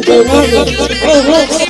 Kaibig-ibig Remix.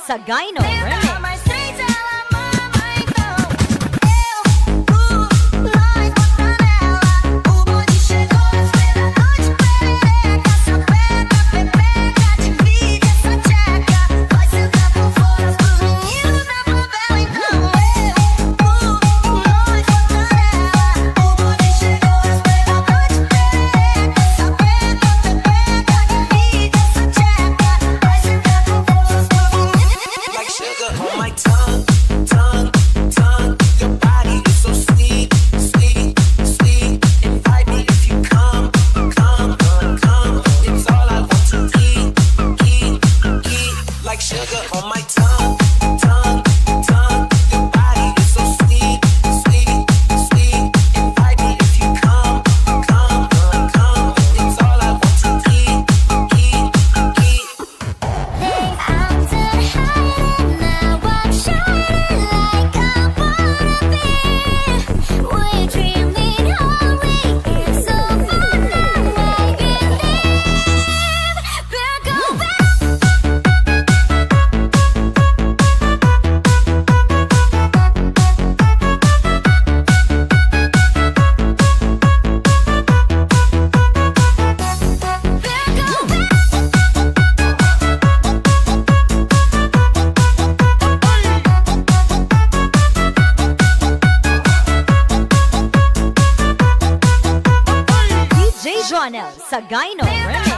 Sagayno Remix. Sagayno Remix.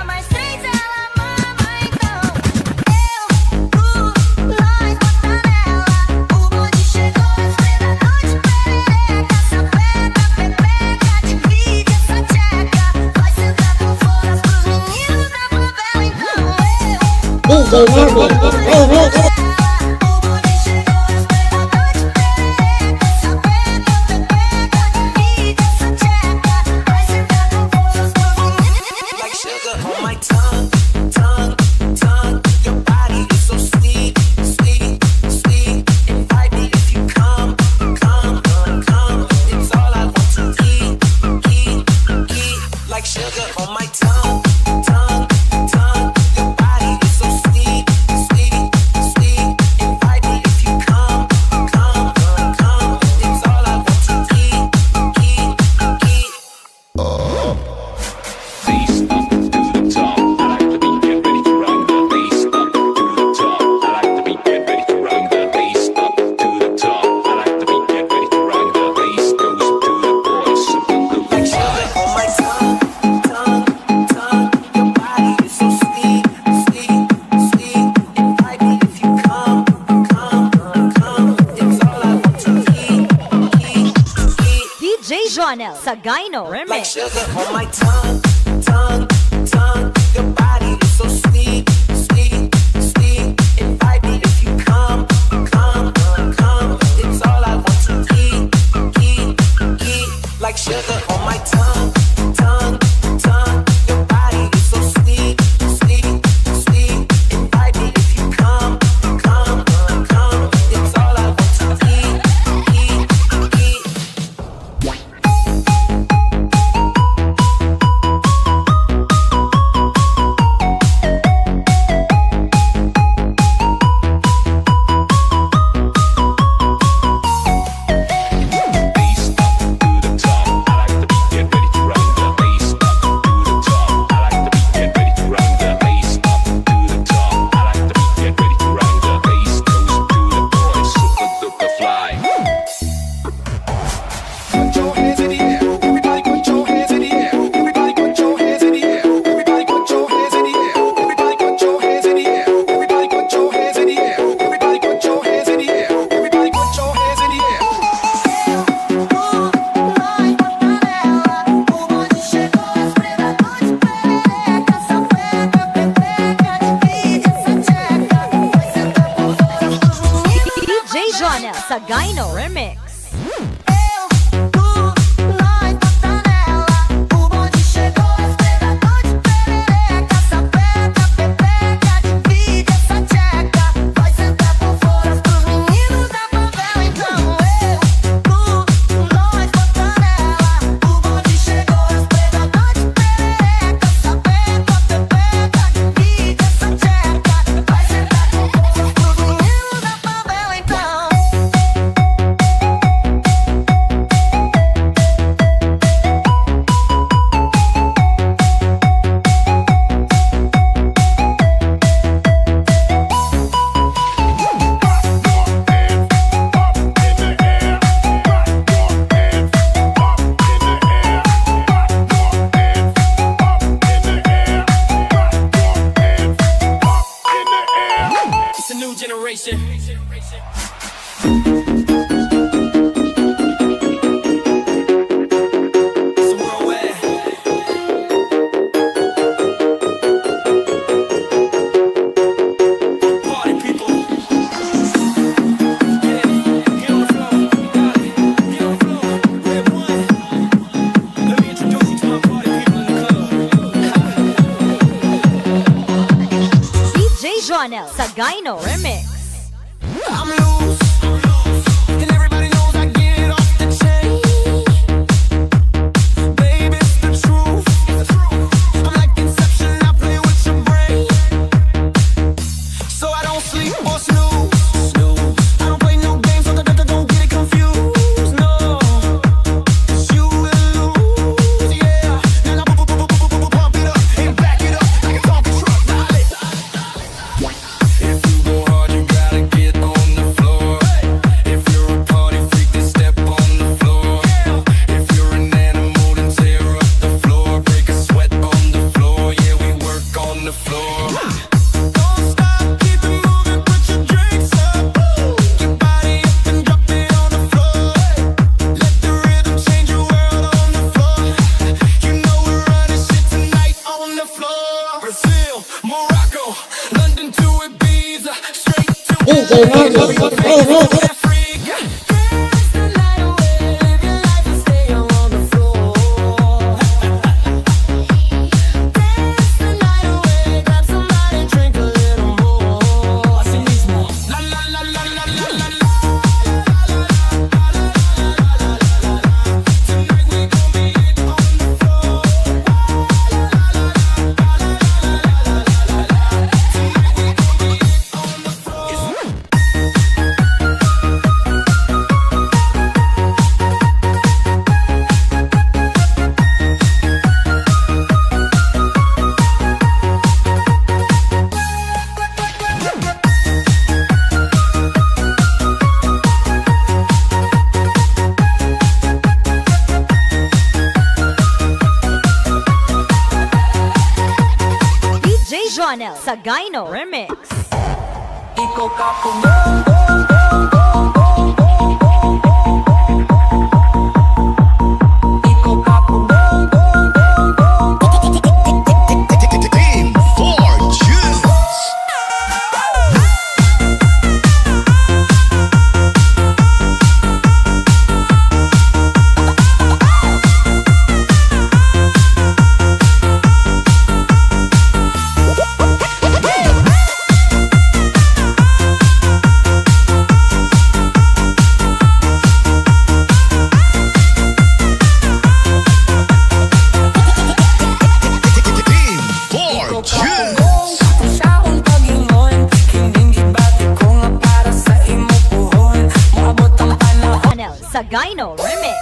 Like sugar on my tongue, tongue, tongue. Your body is so sweet, sweet, sweet. Invite me if you come, come, come. It's all I want to eat, eat, eat. Like sugar on my tongue, tongue, tongue. Your body is so sweet, sweet, sweet. Invite me if you come, come, come. It's all I want to eat, eat, eat. Bass up to the top. I like the beat, get ready to rock the bass up to the top. I like the beat, get ready to rock the bass up to the top. I like the beat, get ready to rock the bass goes to the boys. Like sugar on my tongue, tongue, tongue. Your body is so sweet, sweet, sweet. Invite me if you come, come, come. It's all I want to eat, eat, eat. DJ Jonel Sagayno Like Remix. sugar on my tongue, tongue, tongue. Your body is so sweet, sweet, sweet. Invite me if you come, come, come. It's all I want to eat, eat, eat. Like sugar on my tongue, tongue, tongue. Your body is so sweet, sweet, sweet. Invite me if you come, come, come. It's all I want to eat, eat, eat. Bass up to the top. I like the beat, get ready to rock the bass up to the top. I like the beat, get ready to rock the bass up to the top. I like the beat, get ready to rock the bass goes to the boys. Super duper fly. Put your hands in the air. Everybody put your hands in the air. Everybody put your hands in the air. Everybody put your hands in the air. Everybody put your hands in the air. Everybody put your hands in the air. Everybody put your hands in the air. Everybody put your hands in the air. DJ Jonel Sagayno Remix. It's a new generation. It's a worldwide. Party people. Get on the floor. Got it. Get on the floor. Red one. Let me introduce you to my party people in the club. DJ Jonel Sagayno Remix. I'm loose, and everybody knows I get it off the chain. Baby, it's the truth. I'm like Inception, I play with your brain. So I don't sleep or snooze. I don't play no games, so don't get it confused. No, 'cause you will lose, yeah. Now pump it up and back it up like a talking truck. If you go hard, you Remix. Sagayno Remix. Ikaw ka Team Fortunes. Team Fortunes. sa akong Panginoon, hiningibati ko nga para sa imo puhon. Maabot ang panahon. Sagayno Remix.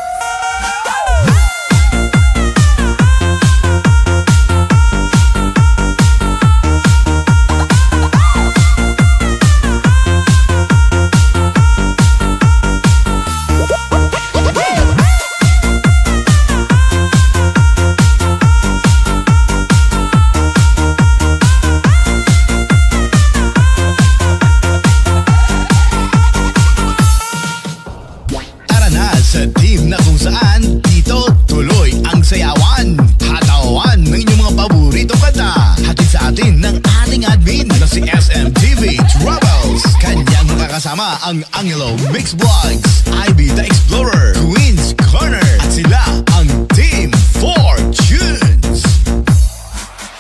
Tara na sa team na kung saan dito tuloy ang sayawan, hatawan ng inyong mga paboritong kanta. Hatid sa atin ng ating admin na si SMTV Travels. Kanyang makakasama ang Angelo Mix Vlogs, Ivy the Explorer, Queen's Corner, at sila ang Team Fortunes.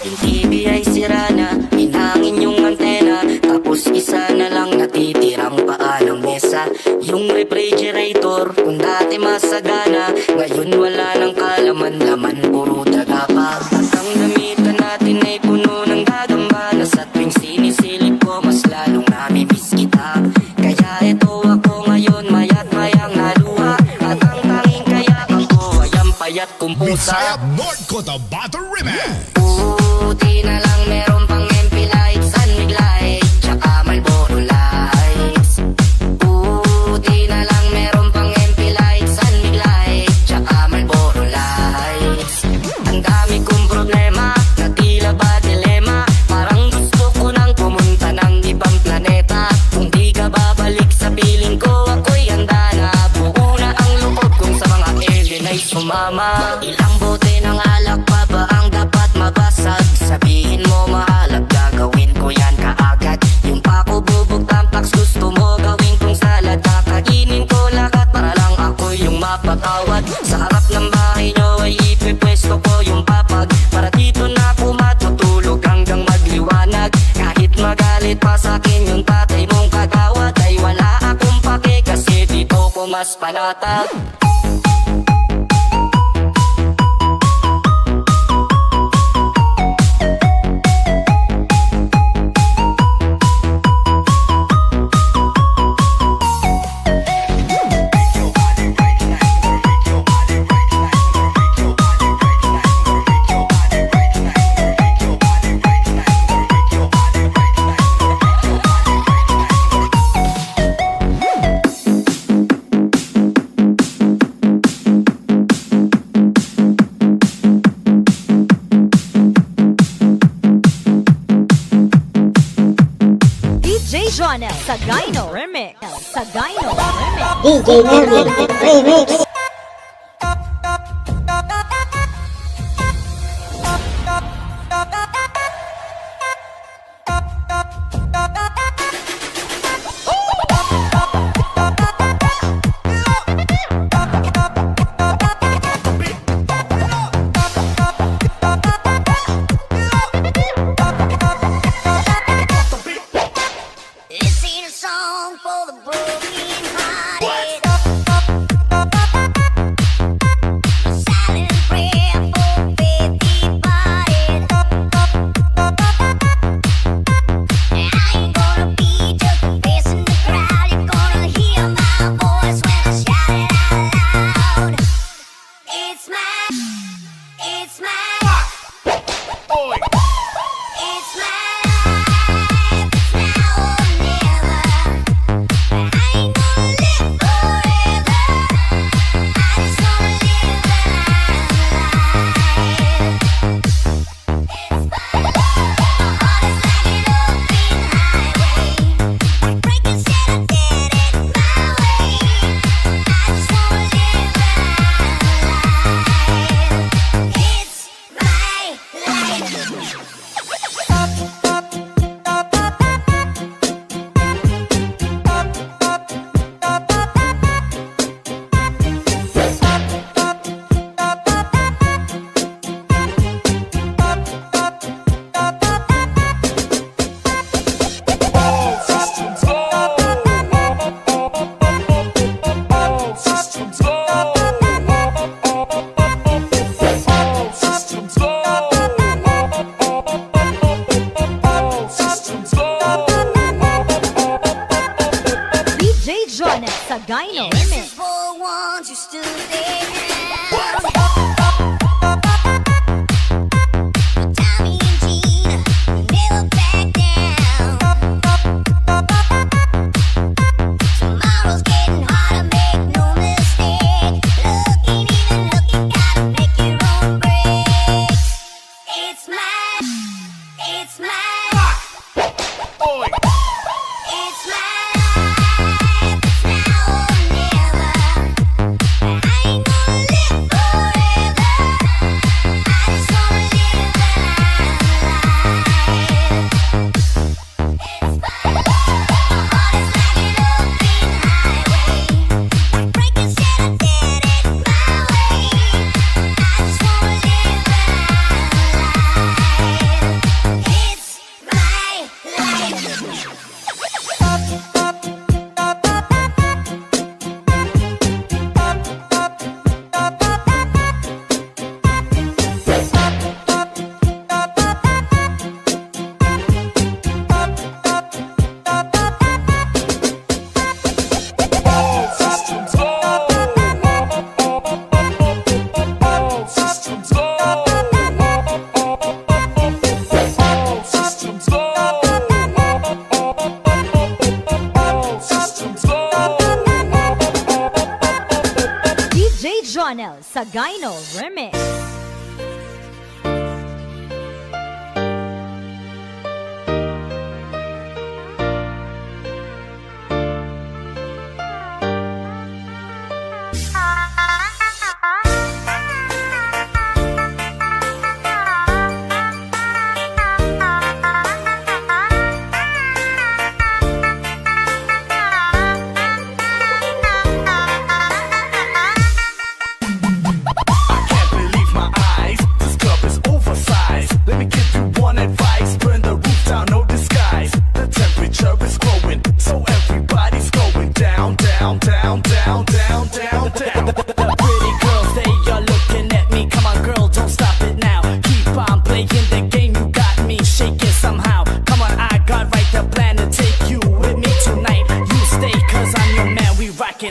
Yung TV ay sira na, hinangin yung antena, tapos isa na lang natitirang paa ng mesa. Yung refrigerator, kung dati masagana, ngayon wala nang kalaman-laman, puro daga pa. At ang damitan natin ay puno ng gagamba, na sa tuwing sinisilip ko, mas lalong namimiss kita. Kaya eto ako ngayon, mayat mayang naluha, at ang tanging kayakan ko ay ang payat kong pusa. Bisaya North Cotabato Remix. Buti na lang meron pang MP lights, Sunmig light, tsaka Marlboro lights. Buti na lang meron pang MP lights, Sunmig light, tsaka Marlboro lights. Ang dami kong problema, na tila ba dilema, parang gusto ko nang pumunta ng ibang planeta. Kung di ka babalik sa piling ko, ako'y handa na. Buo na ang loob kong sa mga alien ay sumama. Ilang bote ng alak pa ba ang dapat mabasag? Sabihin mo mahalap, gagawin ko yan kaagad. Yung pako bubog tampax, gusto mo gawin kong salad. Kakainin ko lahat para lang ako yung mapatawad. Sa harap ng bahay nyo ay ipipwesto ko yung papag, para dito na ako matutulog hanggang magliwanag. Kahit magalit pa sa'kin yung tatay mong kagawad, ay wala akong pake kasi dito ko mas panatag. Sagayno Remix. Sagayno Remix. DJ Mervin Remix. Sagayno This Remix. is for ones who stood there. Tommy and Gina never back down. Tomorrow's getting harder, make no mistake. Looking, even looking, gotta make your own break. It's my, it's my, it's my. Sagayno Remix.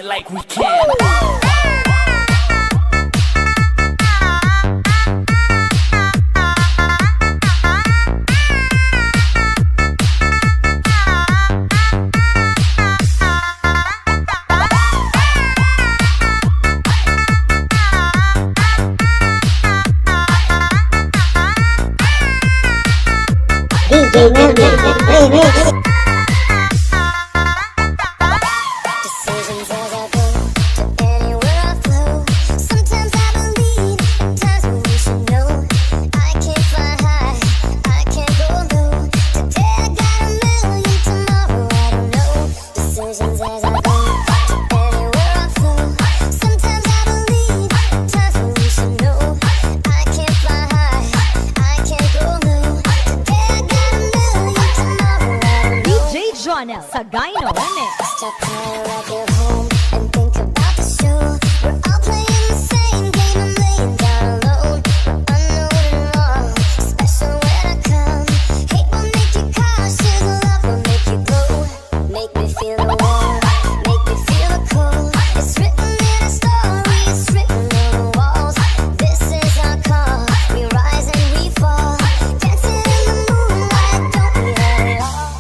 Like we can. DJ Remix. Decisions as I go to anywhere I flow. Sometimes I believe, times when you should know. I can't fly high, I can't go low. Today I got a million, tomorrow I don't know. Decisions as I go to anywhere I flow. Sometimes I believe, times when you should know. I can't fly high, I can't go low. Today I got a million, tomorrow I don't know. DJ Jonel Sagayno Remix. Stop trying to wrap your home and think about the show. We're all playing the same game, I'm laying down alone. We're unknown and wrong, special when I come. Hate will make you cautious, love will make you glow. Make me feel the warm, make me feel the cold. It's written in a story, it's written on the walls. This is our call, we rise and we fall. Dancing in the moonlight, don't we have it all?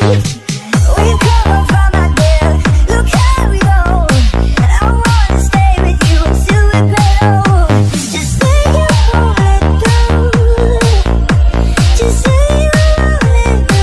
We've come from my dear. Look how we go. And I wanna stay with you until we pay old. Just say you won't let go. Just say you won't let go.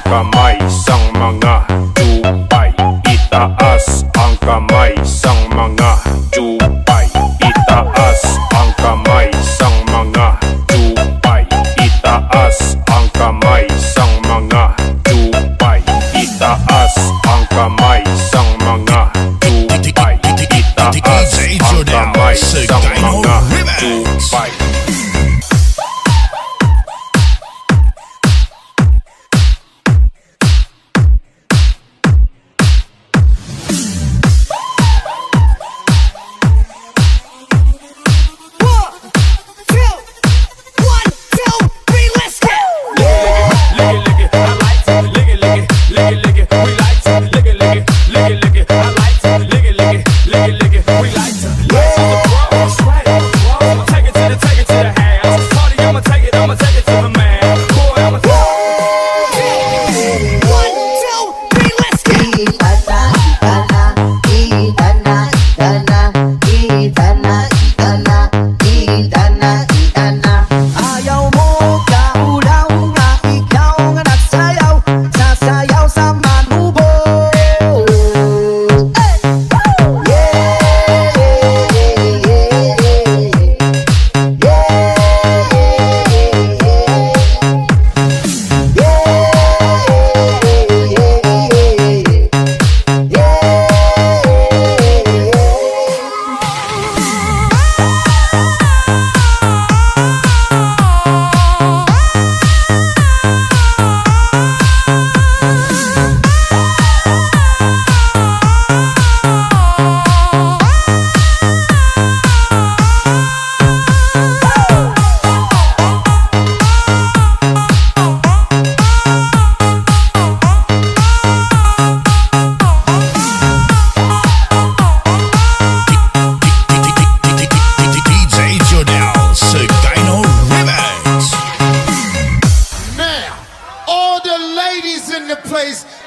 kamay sang mga tupay. Itaas ang kamay sang mga tupay. Itaas ang kamay sang mga tupay. Itaas ang kamay sang mga tupay. Itaas ang kamay sang mga tupay. Itaas ang kamay sang mga tupay.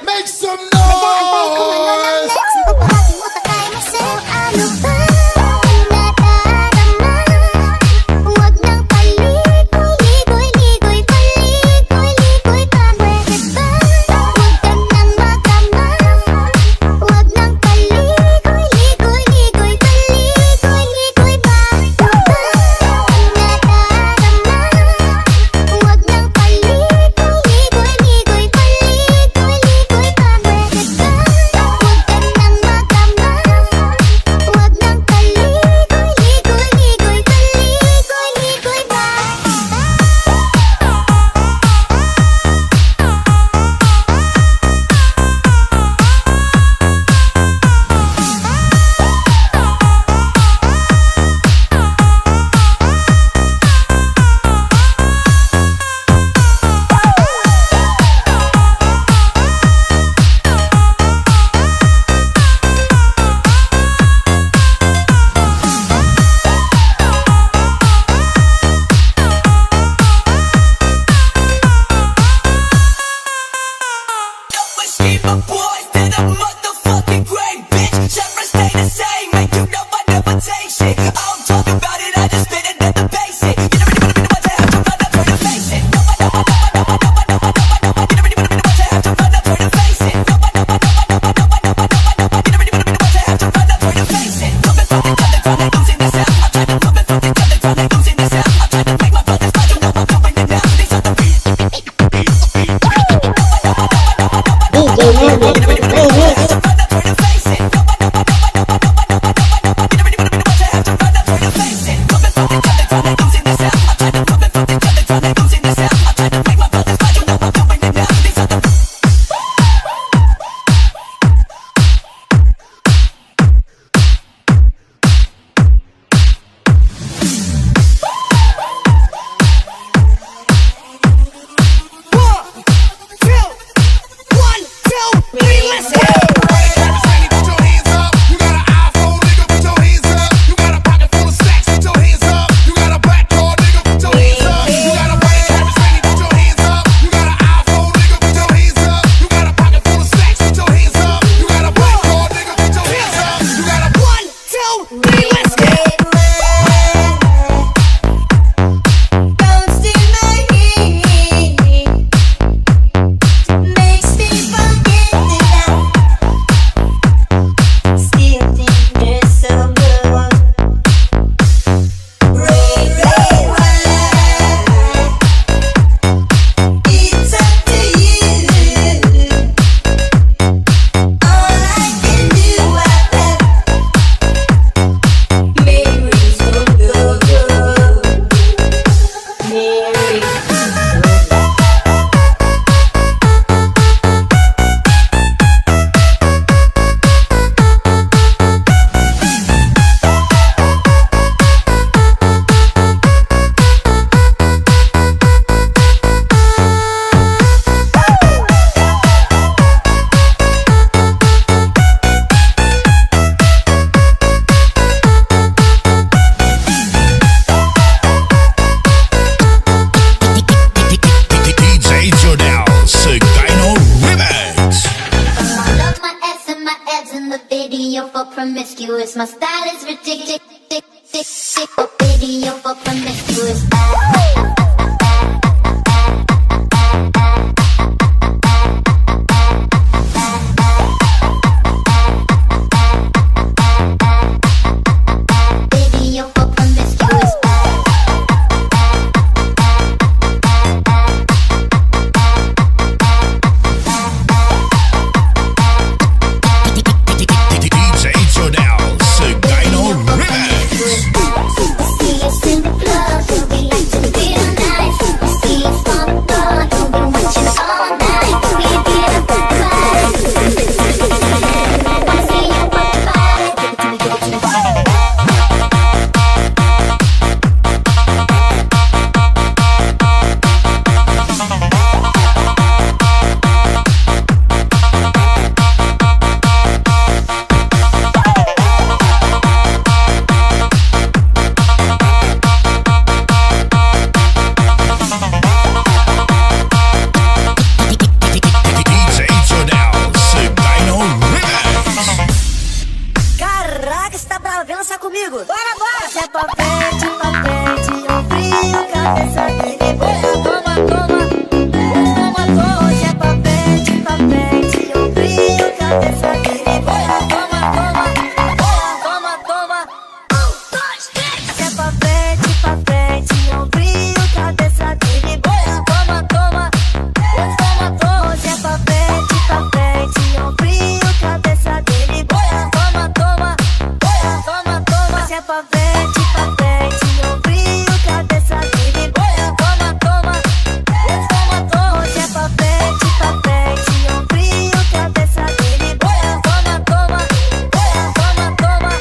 Make some noise! Keep my boys to the motherfucking grave, bitch. Never stay the same, man. You know I never take shit. I don't talk about it, I just spit it at the basic. You never even know what to have to run up for the face it. No, I know, I know, I know, I know, I know, I know, I know. You never even know what to have to run up for the face it. No, I know, I know, I know, I know, I know, I know, I know. You never even know what to have to run up for the face it. Coming from the losing this out. I'm trying to come from the losing this out. I'm trying to make my brothers fight. You know I'm going it now. These are the DJ Remix, remix. promiscuous. My style is ridiculous. Oh baby, you're for promiscuous. Baby, you're for promiscuous. DJ Tronel, Sagino Remix. See us in the club, so we like to feel nice. See us on the floor, don't be watching all night. We get up and fight. I see you on the body. Give it to me, DJ Tronel, Sagino Remix. Caraca, você tá brava, vem lançar comigo. Bora, bora! Se é papete, um frio, cabeça dele. Toma, toma, toma, toma. Se é papete, um frio, cabeça dele. Toma, toma, toma, toma. Um, dois, três. Se é papete, um frio, cabeça dele. Toma, toma, toma, toma. Se é papete, um frio, cabeça dele. Toma, toma, toma, toma. Se é papete, um frio, cabeça dele. Toma, toma, toma, toma. Se é papete, um frio, cabeça dele. Toma, toma, toma, toma.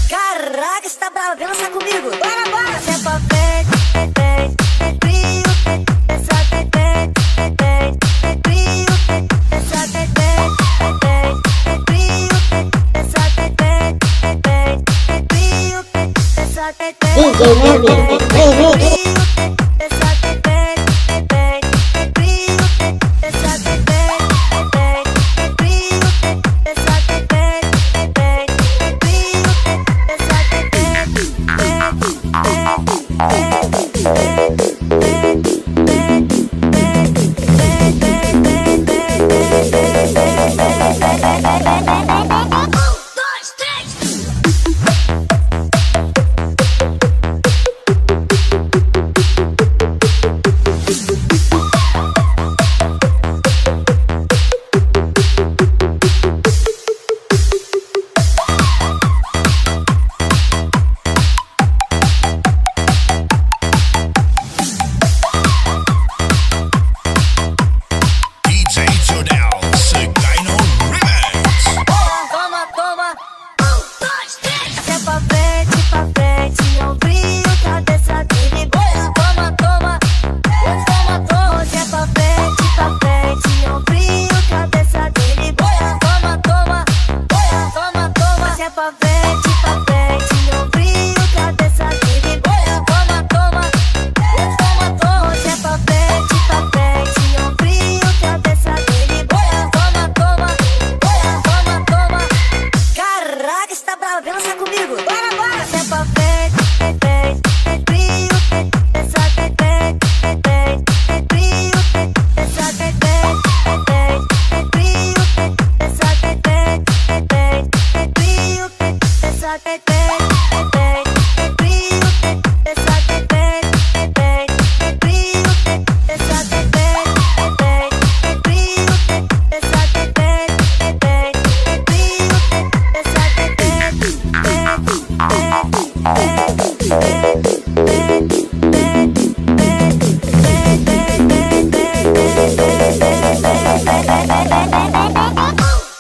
Caraca, você tá brava, vem lançar comigo. Bora, bora. Se é papete, frio, cabeça dele. Frio, cabeça dele. Frio, cabeça dele. Frio, cabeça dele. DJ Nonstop, remix. DJ Tronel, Sagino Remix. Toma, toma, um, dois, três. Se é papete, um frio, cabeça dele. Toma, toma, toma, toma. Se é papete, um frio, cabeça dele. Toma, toma, toma, toma. Se é papete, um frio, cabeça dele. Toma, toma, toma, toma. Se é papete, um frio, cabeça dele. Toma, toma, toma, toma. Caraca, você tá brava, vem lançar comigo. Bora, bora. Se é papete, frio, cabeça dele. Frio, cabeça dele. Frio, cabeça dele. Frio, cabeça dele. Frio, cabeça dele. Frio, cabeça dele. Frio, cabeça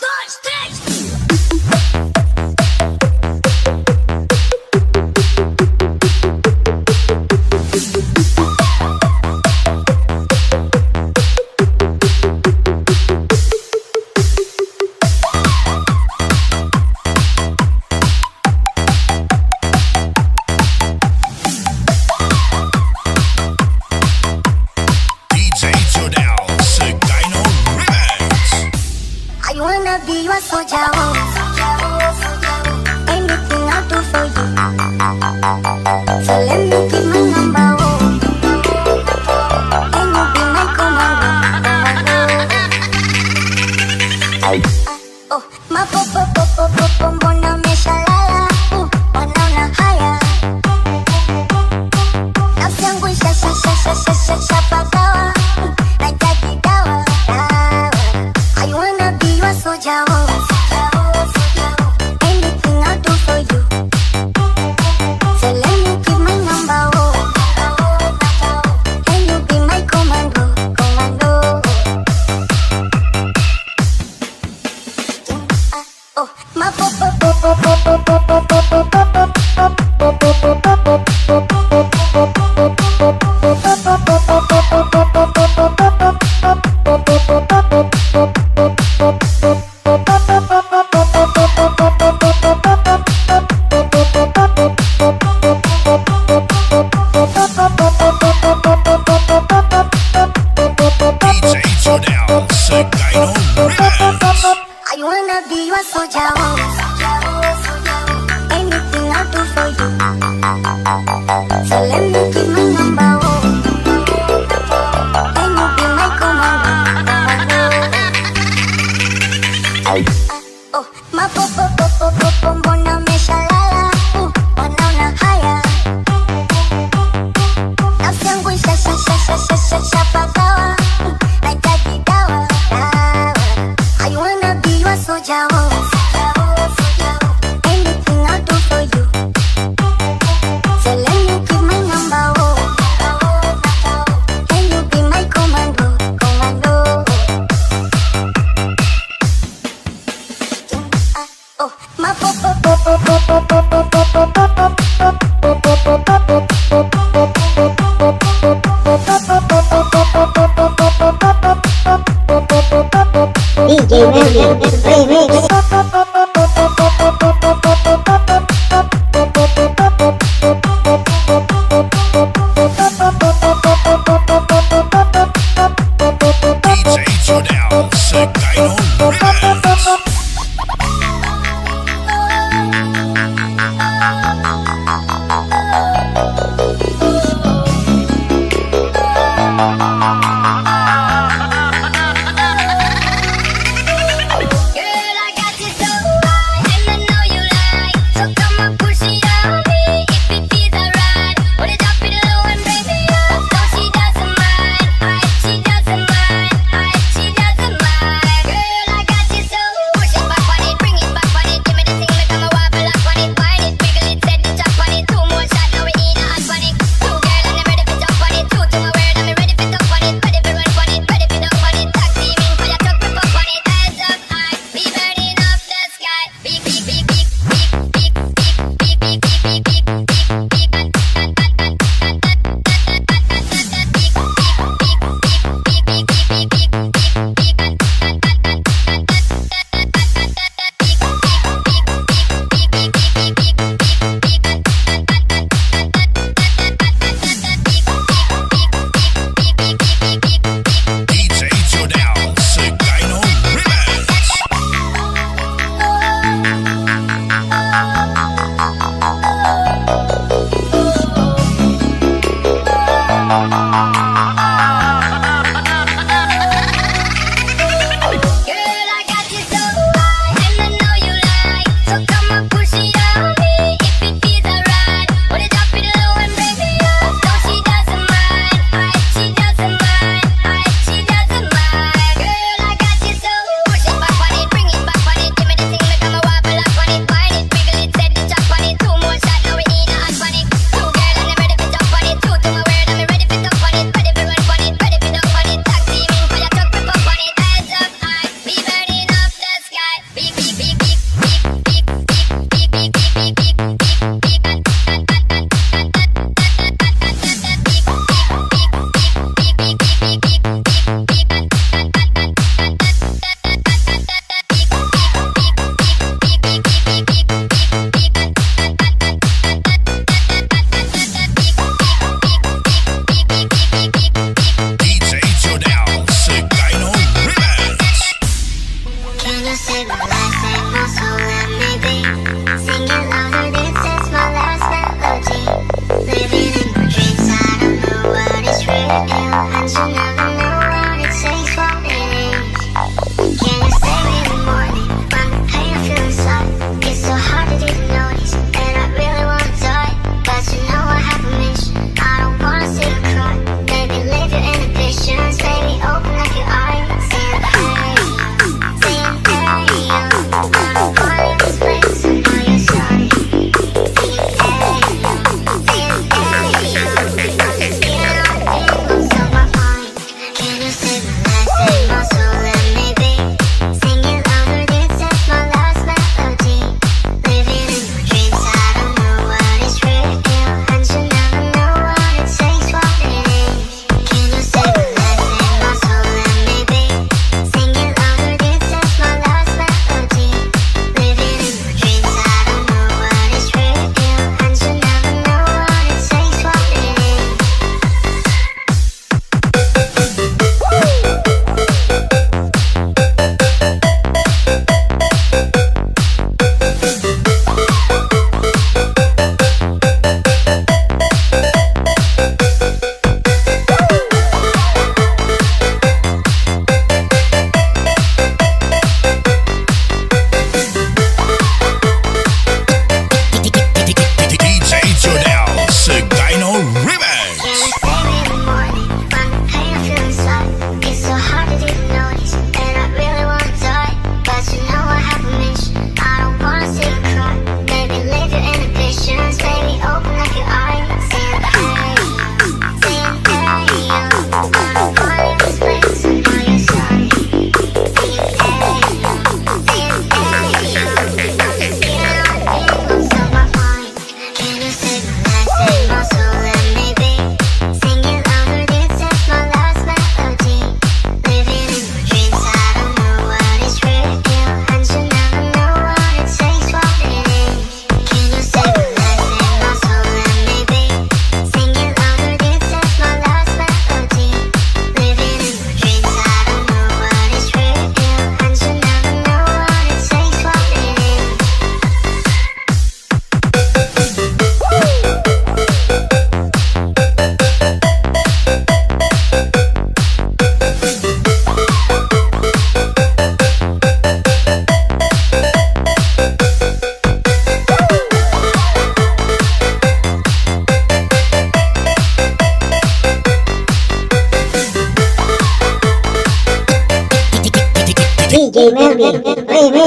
dois, três. be your soldier. So let me give my number one. Can you be my commando? Oh, my mbona umeshalala? Wanaona haya. Nafsi yangu ishapagawa. Nahitaji dawa. I wanna be your soldier. Anything I'll do for you. So let me give my number one. Can you be my commando? Oh, my I wanna be your soldier. Anything I'll do for you. So let me give my number one. Can you be my commando? Oh, my mbona umeshalala? Wanaona haya. Nafsi yangu ishapagawa. Nahitaji dawa. I wanna be your soldier. Anything I'll do for you. So let me give my number one. Can you be my commando? Oh, my DJ Melvin Remix. Girl, I got you so high, and I know you like. So come on, push it on me if it feels alright. Wanna drop it low and bring me up? No, she doesn't mind. She doesn't mind. She doesn't mind. Girl, kaibig-ibig, remix.